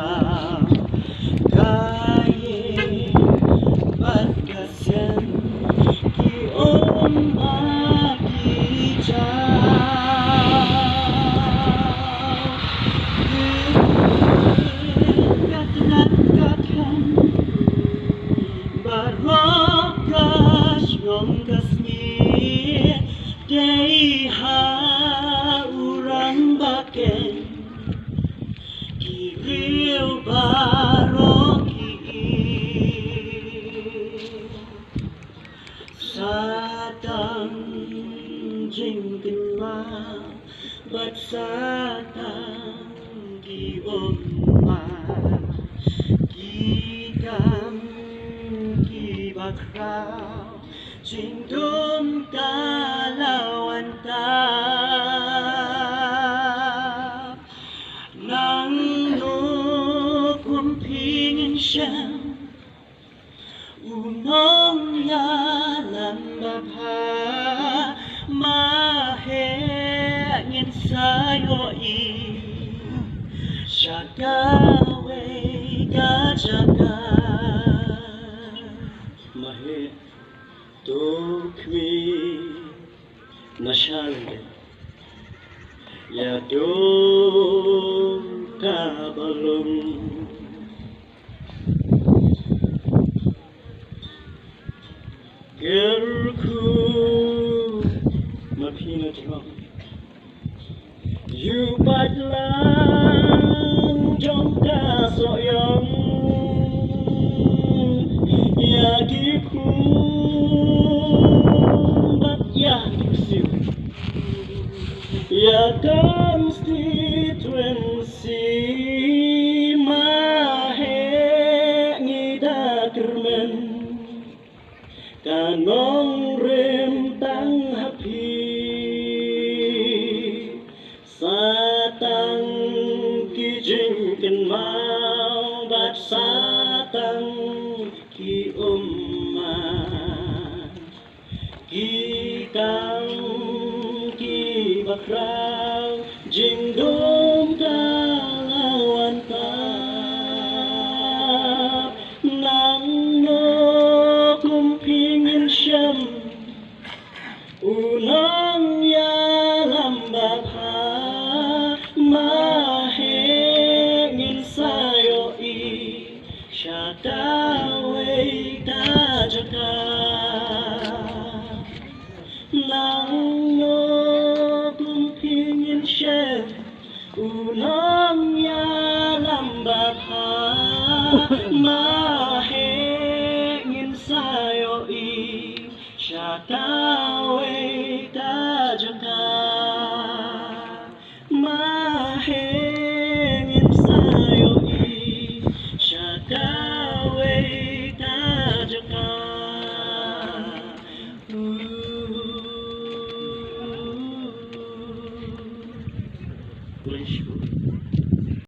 kau kaya bagasian ki bagi katakan barokas yong kasni dei ha urang baken kiriu baroki satang jingkin ma bat satang ki ma Gidam ki bakrau Jingdum kalawan ta Nang no kumpingin siya Unong yalang bapa Mahengin sayo Syagawe gajaga Mahe tukmi nasyalde Yadong kabalum Gerku mapinatram Yubat lang jongka soyong Yagiku bat yagiksiu Ya constituency mahe ngidakermen Kanong rentang hapi Satang kijingkin mau bat satang ki Kikang ki bakrau jingdom kalawan ta Nang no kumpingin siyam Unang yalam bapa Mahengin sayo siya dawe kajaga Nang no kumpingin siya Unang yalam bapa Mahengin sayo siya dawe kajaga Mahengin sayo siya dawe kajaga Bless you.